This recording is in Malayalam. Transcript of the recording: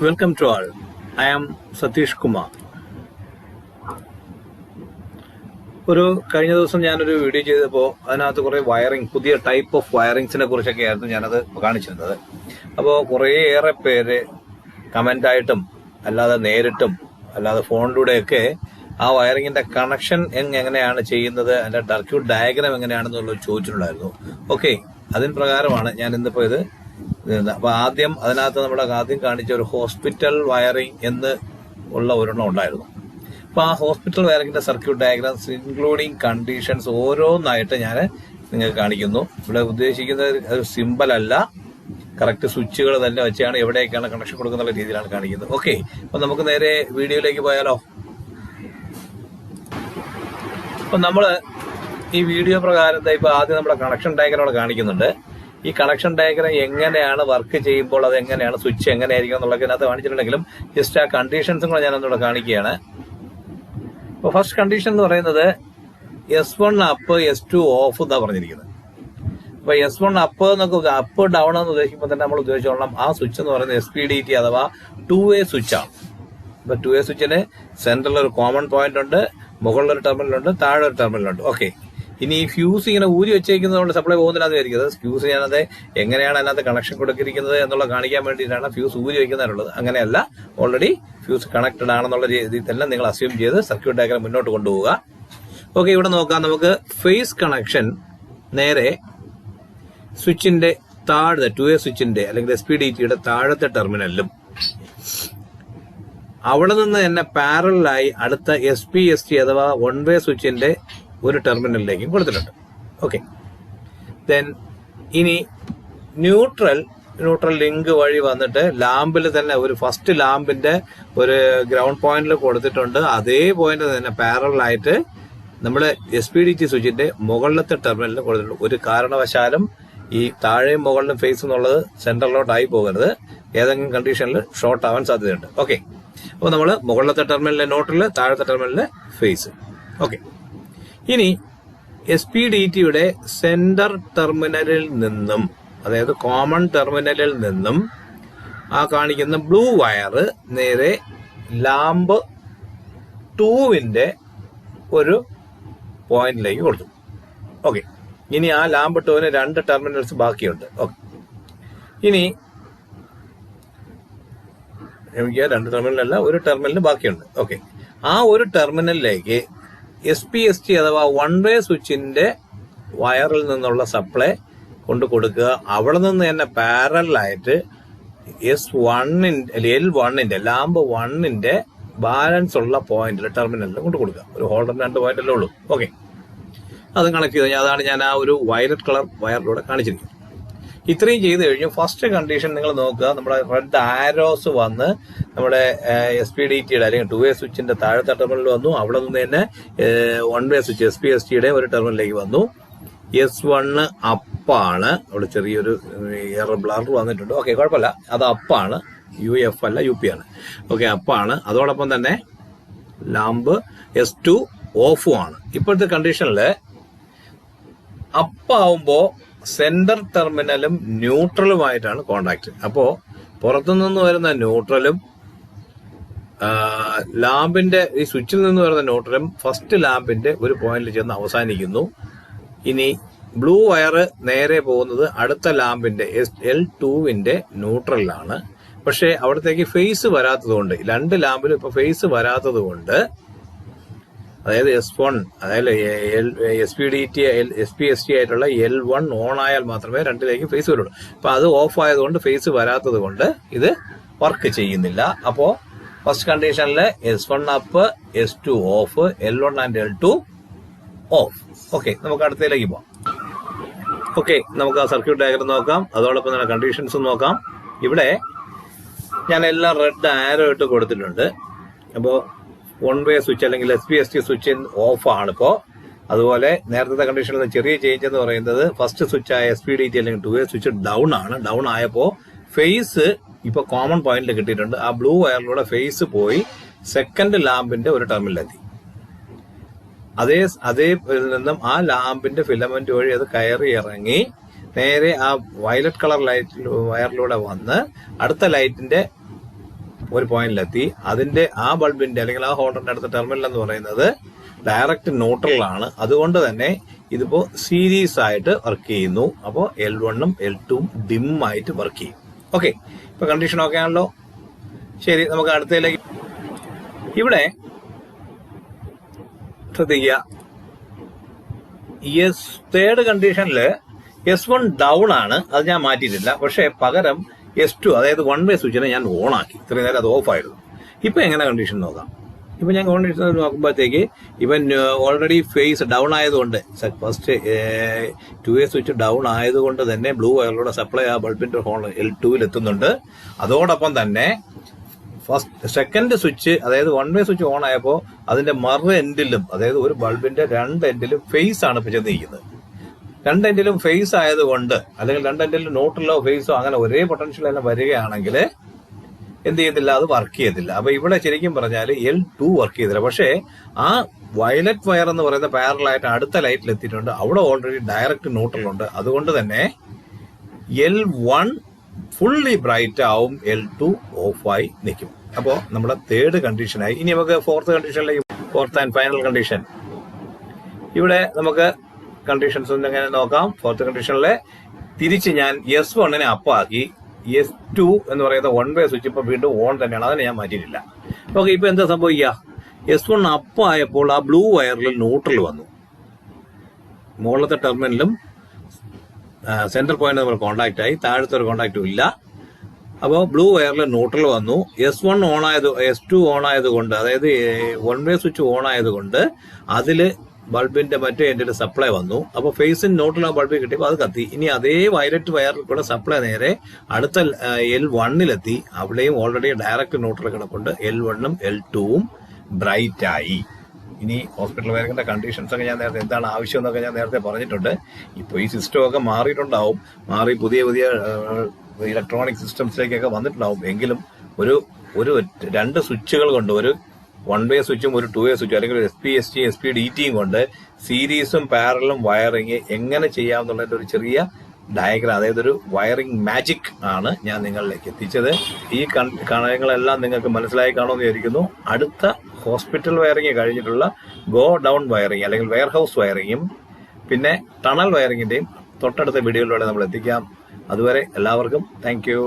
Welcome to all. I am Satish Kumar. കഴിഞ്ഞ ദിവസം ഞാനൊരു വീഡിയോ ചെയ്തപ്പോൾ അതിനകത്ത് കുറേ വയറിംഗ്, പുതിയ ടൈപ്പ് ഓഫ് വയറിങ്സിനെ കുറിച്ചൊക്കെ ആയിരുന്നു ഞാനത് കാണിച്ചിരുന്നത്. അപ്പോൾ കുറേയേറെ പേര് കമൻ്റായിട്ടും അല്ലാതെ നേരിട്ടും അല്ലാതെ ഫോണിലൂടെയൊക്കെ ആ വയറിങ്ങിന്റെ കണക്ഷൻ എങ്ങനെയാണ് ചെയ്യുന്നത്, അതിന്റെ സർക്യൂട്ട് ഡയഗ്രാം എങ്ങനെയാണെന്നുള്ളത് ചോദിച്ചിട്ടുണ്ടായിരുന്നു. ഓക്കെ, അതിന് പ്രകാരമാണ് ഞാൻ ഇന്നിപ്പോൾ ഇത്. അപ്പൊ അതിനകത്ത് നമ്മുടെ ആദ്യം കാണിച്ച ഒരു ഹോസ്പിറ്റൽ വയറിംഗ് എന്ന് ഉള്ള ഒരെണ്ണം ഉണ്ടായിരുന്നു. അപ്പൊ ആ ഹോസ്പിറ്റൽ വയറിംഗിന്റെ സർക്യൂട്ട് ഡയഗ്രാംസ് ഇൻക്ലൂഡിങ് കണ്ടീഷൻസ് ഓരോന്നായിട്ട് ഞാൻ നിങ്ങൾക്ക് കാണിക്കുന്നു. ഇവിടെ ഉദ്ദേശിക്കുന്നത് ഒരു സിമ്പിൾ അല്ല, കറക്റ്റ് സ്വിച്ചുകൾ തന്നെ വെച്ചാണ് എവിടെയൊക്കെയാണ് കണക്ഷൻ കൊടുക്കുന്ന രീതിയിലാണ് കാണിക്കുന്നത്. ഓക്കെ, അപ്പൊ നമുക്ക് നേരെ വീഡിയോയിലേക്ക് പോയാലോ. അപ്പൊ നമ്മള് ഈ വീഡിയോ പ്രകാരം ഇപ്പൊ ആദ്യം നമ്മുടെ കണക്ഷൻ ഡയഗ്രാം അവിടെ കാണിക്കുന്നുണ്ട്. ഈ കണക്ഷൻ ഡയഗ്രാം എങ്ങനെയാണ് വർക്ക് ചെയ്യുമ്പോൾ അത് എങ്ങനെയാണ് സ്വിച്ച് എങ്ങനെയായിരിക്കും എന്നുള്ളതൊക്കെ അതിനകത്ത് കാണിച്ചിട്ടുണ്ടെങ്കിലും ജസ്റ്റ് ആ കണ്ടീഷൻസും കൂടെ ഞാനൊന്നുകൂടെ കാണിക്കുകയാണ്. അപ്പൊ ഫസ്റ്റ് കണ്ടീഷൻ എന്ന് പറയുന്നത് S1 അപ്പ് S2 ഓഫ് എന്നാ പറഞ്ഞിരിക്കുന്നത്. അപ്പൊ S1 അപ്പ് എന്നൊക്കെ അപ്പ് ഡൗൺ എന്ന് ഉദ്ദേശിക്കുമ്പോൾ തന്നെ നമ്മൾ ഉദ്ദേശിച്ചോളാം ആ സ്വിച്ച് എന്ന് പറയുന്നത് SPDT അഥവാ 2-way സ്വിച്ചാണ്. അപ്പൊ 2-way സ്വിച്ചിന് സെന്ററിൽ ഒരു കോമൺ പോയിന്റ് ഉണ്ട്, മുകളിലൊരു ടെർമിനലുണ്ട്, താഴെ ഒരു ടെർമിനലുണ്ട്. ഓക്കെ, ഇനി ഈ ഫ്യൂസ് ഇങ്ങനെ ഊരി വെച്ചേക്കുന്നതുകൊണ്ട് സപ്ലൈ പോകുന്നില്ലാന്ന് വിചാരിക്കുന്നത്. ഫ്യൂസ് ഞാനത് എങ്ങനെയാണ് അതിനകത്ത് കണക്ഷൻ കൊടുത്തിരിക്കുന്നത് എന്നുള്ള കാണിക്കാൻ വേണ്ടിയിട്ടാണ് ഫ്യൂസ് ഊരി വെക്കുന്നതിനുള്ളത്. അങ്ങനെയല്ല, ഓൾറെഡി ഫ്യൂസ് കണക്റ്റഡ് ആണെന്നുള്ള രീതിയിൽ തന്നെ നിങ്ങൾ അസ്യൂം ചെയ്ത് സർക്യൂട്ട് ഡയഗ്രാം മുന്നോട്ട് കൊണ്ടുപോവുക. ഓക്കെ, ഇവിടെ നോക്കാം. നമുക്ക് ഫേസ് കണക്ഷൻ നേരെ സ്വിച്ചിന്റെ താഴെ 2-way സ്വിച്ചിന്റെ അല്ലെങ്കിൽ SPDTയുടെ താഴത്തെ ടെർമിനലിലും അവിടെ നിന്ന് തന്നെ പാരലായി അടുത്ത SPST അഥവാ 1-way സ്വിച്ചിന്റെ ഒരു ടെർമിനലിലേക്കും കൊടുത്തിട്ടുണ്ട്. ഓക്കെ, ദെൻ ഇനി ന്യൂട്രൽ ലിങ്ക് വഴി വന്നിട്ട് ലാമ്പിൽ തന്നെ ഒരു ഫസ്റ്റ് ലാമ്പിന്റെ ഒരു ഗ്രൗണ്ട് പോയിന്റിൽ കൊടുത്തിട്ടുണ്ട്. അതേ പോയിന്റ് തന്നെ പാരലായിട്ട് നമ്മുടെ SPDT സ്വിച്ചിന്റെ മുകളിലത്തെ ടെർമിനലിൽ കൊടുത്തിട്ടുണ്ട്. ഒരു കാരണവശാലും ഈ താഴെയും മുകളിലും ഫേസ് എന്നുള്ളത് സെന്ററിലോട്ടായി പോകരുത്. ഏതെങ്കിലും കണ്ടീഷനിൽ ഷോർട്ട് ആവാൻ സാധ്യതയുണ്ട്. ഓക്കെ, അപ്പോൾ നമ്മൾ മുകളിലത്തെ ടെർമിനലിലെ ന്യൂട്രൽ, താഴത്തെ ടെർമിനലിലെ ഫേസ്. ഓക്കെ, ഇനി SPDTയുടെ സെന്റർ ടെർമിനലിൽ നിന്നും, അതായത് കോമൺ ടെർമിനലിൽ നിന്നും ആ കാണിക്കുന്ന ബ്ലൂ വയർ നേരെ ലാമ്പ് 2-വിന്റെ ഒരു പോയിന്റിലേക്ക് കൊടുത്തു. ഓക്കെ, ഇനി ആ ലാമ്പ് 2-ന് 2 ടെർമിനൽസ് ബാക്കിയുണ്ട്. ഓക്കെ, ഇനി 2 ടെർമിനലല്ല, ഒരു ടെർമിനലിന് ബാക്കിയുണ്ട്. ഓക്കെ, ആ ഒരു ടെർമിനലിലേക്ക് SPST അഥവാ 1-way സ്വിച്ചിന്റെ വയറിൽ നിന്നുള്ള സപ്ലൈ കൊണ്ട് കൊടുക്കുക. അവിടെ നിന്ന് തന്നെ പാരലായിട്ട് L1ന്റെ ലാമ്പ് 1ന്റെ ബാലൻസ് ഉള്ള പോയിന്റിൽ ടെർമിനലിൽ കൊണ്ട് കൊടുക്കുക. ഒരു ഹോൾഡറിന് 2 പോയിന്റല്ലേ ഉള്ളൂ. ഓക്കെ, അത് കണക്ട് ചെയ്ത് അതാണ് ഞാൻ ആ ഒരു വയലറ്റ് കളർ വയറിലൂടെ കാണിച്ചിരിക്കുന്നത്. ഇത്രയും ചെയ്ത് കഴിഞ്ഞു. ഫസ്റ്റ് കണ്ടീഷൻ നിങ്ങൾ നോക്കുക, നമ്മുടെ റെഡ് ആരോസ് വന്ന് നമ്മുടെ SPDTയുടെ അല്ലെങ്കിൽ 2-way സ്വിച്ചിന്റെ താഴത്തെ ടെർമിനൽ വന്നു. അവിടെ നിന്ന് തന്നെ 1-way സ്വിച്ച് SPSTയുടെ ഒരു ടെർമിനലിലേക്ക് വന്നു. S1 അപ്പാണ്. അവിടെ ചെറിയൊരു എറർ ബ്ലർ വന്നിട്ടുണ്ട്. ഓക്കെ, കുഴപ്പമില്ല, അത് അപ്പാണ്, UF അല്ല UP ആണ്. ഓക്കെ, അപ്പാണ്. അതോടൊപ്പം തന്നെ ലാമ്പ് S2 ഓഫും ആണ്. ഇപ്പോഴത്തെ കണ്ടീഷനില് അപ്പാവുമ്പോ സെന്റർ ടെർമിനലും ന്യൂട്രലുമായിട്ടാണ് കോണ്ടാക്ട്. അപ്പോ പുറത്തുനിന്ന് വരുന്ന ന്യൂട്രലും ലാമ്പിന്റെ ഈ സ്വിച്ചിൽ നിന്ന് വരുന്ന ന്യൂട്രലും ഫസ്റ്റ് ലാമ്പിന്റെ ഒരു പോയിന്റിൽ ചെന്ന് അവസാനിക്കുന്നു. ഇനി ബ്ലൂ വയർ നേരെ പോകുന്നത് അടുത്ത ലാമ്പിന്റെ L2-വിന്റെ ന്യൂട്രലിലാണ്. പക്ഷെ അവിടത്തേക്ക് ഫേസ് വരാത്തത് കൊണ്ട്, 2 ലാമ്പിലും ഇപ്പൊ ഫേസ് വരാത്തത് കൊണ്ട്, അതായത് S1 അതായത് SPST ആയിട്ടുള്ള L1 ഓൺ ആയാൽ മാത്രമേ 2ലേക്ക് ഫേസ് വരുള്ളൂ. അപ്പൊ അത് ഓഫ് ആയതുകൊണ്ട്, ഫേസ് വരാത്തത് കൊണ്ട് ഇത് വർക്ക് ചെയ്യുന്നില്ല. അപ്പോ ഫസ്റ്റ് കണ്ടീഷനില് S1 up, S2 off, L1 and L2 off. Okay, നമുക്ക് അടുത്തതിലേക്ക് പോവാം. ഓക്കെ, നമുക്ക് ആ സർക്യൂട്ട് ഡയഗ്രാം നോക്കാം. അതോടൊപ്പം തന്നെ കണ്ടീഷൻസ് നോക്കാം. ഇവിടെ ഞാൻ എല്ലാം റെഡ് ആരോ ഇട്ട് കൊടുത്തിട്ടുണ്ട്. അപ്പോൾ 1-way സ്വിച്ച് അല്ലെങ്കിൽ SPST സ്വിച്ച് ഓഫ് ആണ് ഇപ്പോ. അതുപോലെ നേരത്തെ കണ്ടീഷനിൽ ചെറിയ ചേഞ്ച് എന്ന് പറയുന്നത് ഫസ്റ്റ് സ്വിച്ച് ആയ SPDT അല്ലെങ്കിൽ 2-way സ്വിച്ച് ഡൗൺ ആണ്. ഡൗൺ ആയപ്പോ ഫേസ് ഇപ്പൊ കോമൺ പോയിന്റിൽ കിട്ടിയിട്ടുണ്ട്. ആ ബ്ലൂ വയറിലൂടെ ഫേസ് പോയി സെക്കൻഡ് ലാമ്പിന്റെ ഒരു ടെർമിനലിലെത്തി. അതേ നിന്നും ആ ലാമ്പിന്റെ ഫിലമെന്റ് വഴി അത് കയറി ഇറങ്ങി നേരെ ആ വയലറ്റ് കളർ ലൈറ്റ് വയറിലൂടെ വന്ന് അടുത്ത ലൈറ്റിന്റെ ഒരു പോയിന്റിലെത്തി. അതിന്റെ ആ ബൾബിന്റെ അല്ലെങ്കിൽ ആ ഹോൾഡറിന്റെ അടുത്ത ടെർമിനൽ എന്ന് പറയുന്നത് ഡയറക്റ്റ് ന്യൂട്രലാണ്. അതുകൊണ്ട് തന്നെ ഇതിപ്പോ സീരീസ് ആയിട്ട് വർക്ക് ചെയ്യുന്നു. അപ്പോൾ L1 ഉം L2 ഉം ഡിം ആയിട്ട് വർക്ക് ചെയ്യും. ഓക്കെ, ഇപ്പൊ കണ്ടീഷൻ ഓക്കെ ആണല്ലോ. ശരി, നമുക്ക് അടുത്തതിലേക്ക്. ഇവിടെ ശ്രദ്ധിക്കുക, തേർഡ് കണ്ടീഷനില് S1 ഡൗൺ ആണ്, അത് ഞാൻ മാറ്റിയിട്ടില്ല. പക്ഷെ പകരം S2 അതായത് 1 വേ സ്വിച്ചിനെ ഞാൻ ഓൺ ആക്കി. ഇത്രയും നേരം അത് ഓഫ് ആയിരുന്നു. ഇപ്പൊ എങ്ങനെ കണ്ടീഷൻ നോക്കാം. ഇപ്പൊ ഞാൻ കണ്ടീഷൻ നോക്കുമ്പോഴത്തേക്ക് ഇവൻ ഓൾറെഡി ഫേസ് ഡൗൺ ആയതുകൊണ്ട്, ഫസ്റ്റ് 2 വേ സ്വിച്ച് ഡൗൺ ആയതുകൊണ്ട് തന്നെ ബ്ലൂ വയറിലൂടെ സപ്ലൈ ആ ബൾബിന്റെ ഹോൾ L2 എത്തുന്നുണ്ട്. അതോടൊപ്പം തന്നെ സെക്കൻഡ് സ്വിച്ച് അതായത് 1 വേ സ്വിച്ച് ഓൺ ആയപ്പോൾ അതിന്റെ മറു എൻഡിലും, അതായത് ഒരു ബൾബിന്റെ 2 എൻഡിലും ഫേസ് ആണ് ഇപ്പൊ ചെന്നിരിക്കുന്നത്. 2 എൻഡിലും ഫേസ് ആയതുകൊണ്ട്, അല്ലെങ്കിൽ 2 എൻഡിലും ന്യൂട്രലോ ഫേസോ അങ്ങനെ ഒരേ പൊട്ടൻഷ്യൽ എല്ലാം വരികയാണെങ്കിൽ എന്ത് ചെയ്യത്തില്ല, അത് വർക്ക് ചെയ്യത്തില്ല. അപ്പൊ ഇവിടെ ശരിക്കും പറഞ്ഞാൽ L2 വർക്ക് ചെയ്തില്ല. പക്ഷേ ആ വയലറ്റ് വയർ എന്ന് പറയുന്ന പാരലായിട്ട് അടുത്ത ലൈറ്റിൽ എത്തിയിട്ടുണ്ട്. അവിടെ ഓൾറെഡി ഡയറക്റ്റ് ന്യൂട്രൽ ഉണ്ട്. അതുകൊണ്ട് തന്നെ L1 ഫുള്ളി ബ്രൈറ്റ് ആവും, L2 ഓഫായി നിൽക്കും. അപ്പോൾ നമ്മുടെ തേർഡ് കണ്ടീഷനായി. ഇനി നമുക്ക് ഫോർത്ത് കണ്ടീഷനിലേക്ക്, ഫോർത്ത് ആൻഡ് ഫൈനൽ കണ്ടീഷൻ. ഇവിടെ നമുക്ക് കണ്ടീഷൻസ് എങ്ങനെ നോക്കാം. ഫോർത്ത് കണ്ടീഷനിലെ തിരിച്ച് ഞാൻ S1 അപ്പാക്കി, S2 എന്ന് പറയുന്ന 1 വേ സ്വിച്ച് ഇപ്പൊ വീണ്ടും ഓൺ തന്നെയാണ്, അതിനെ ഞാൻ മാറ്റിയിട്ടില്ല. ഓക്കെ, ഇപ്പൊ എന്താ സംഭവിക്കുക, S1 അപ്പായപ്പോൾ ആ ബ്ലൂ വയറിൽ ന്യൂട്രൽ വന്നു. മുകളിലത്തെ ടെർമിനലും സെന്റർ പോയിന്റ് നമ്മൾ കോൺടാക്ട് ആയി, താഴത്തെ ഒരു കോൺടാക്റ്റും ഇല്ല. അപ്പോൾ ബ്ലൂ വയറിൽ ന്യൂട്രൽ വന്നു. S2 ഓൺ ആയതുകൊണ്ട്, അതായത് 1 വേ സ്വിച്ച് ഓൺ ആയതുകൊണ്ട് അതില് ബൾബിന്റെ മറ്റേ എൻഡിൽ സപ്ലൈ വന്നു. അപ്പോൾ ഫേസിന് ന്യൂട്രൽ ആ ബൾബ് കിട്ടിയപ്പോൾ അത് കത്തി. ഇനി അതേ വയലറ്റ് വയറിൽ കൂടെ സപ്ലൈ നേരെ അടുത്ത L1 അവിടെയും ഓൾറെഡി ഡയറക്റ്റ് ന്യൂട്രൽ കിടപ്പുണ്ട്. L1 ഉം L2 ഉം ബ്രൈറ്റ് ആയി. ഇനി ഹോസ്പിറ്റൽ വയറിന്റെ കണ്ടീഷൻസ് ഒക്കെ ഞാൻ നേരത്തെ, എന്താണ് ആവശ്യം എന്നൊക്കെ ഞാൻ നേരത്തെ പറഞ്ഞിട്ടുണ്ട്. ഇപ്പോൾ ഈ സിസ്റ്റം ഒക്കെ മാറിയിട്ടുണ്ടാവും, മാറി പുതിയ പുതിയ ഇലക്ട്രോണിക് സിസ്റ്റംസിലേക്കൊക്കെ വന്നിട്ടുണ്ടാവും. എങ്കിലും ഒരു 2 സ്വിച്ചുകൾ കൊണ്ട്, ഒരു 1 വേ സ്വിച്ചും ഒരു 2 വേ സ്വിച്ചും അല്ലെങ്കിൽ ഒരു SPST SPDTയും കൊണ്ട് സീരീസും പാരലും വയറിങ് എങ്ങനെ ചെയ്യാമെന്നുള്ളതിന്റെ ഒരു ചെറിയ ഡയഗ്രാം, അതായത് ഒരു വയറിംഗ് മാജിക് ആണ് ഞാൻ നിങ്ങളിലേക്ക് എത്തിച്ചത്. ഈ കാര്യങ്ങളെല്ലാം നിങ്ങൾക്ക് മനസ്സിലായി കാണുമെന്ന് വിചാരിക്കുന്നു. അടുത്ത ഹോസ്പിറ്റൽ വയറിംഗ് കഴിഞ്ഞിട്ടുള്ള ഗോ ഡൗൺ വയറിംഗ് അല്ലെങ്കിൽ വെയർഹൌസ് വയറിംഗും പിന്നെ ടണൽ വയറിംഗിന്റെയും തൊട്ടടുത്ത വീഡിയോയിലൂടെ നമ്മൾ എത്തിക്കാം. അതുവരെ എല്ലാവർക്കും താങ്ക് യു.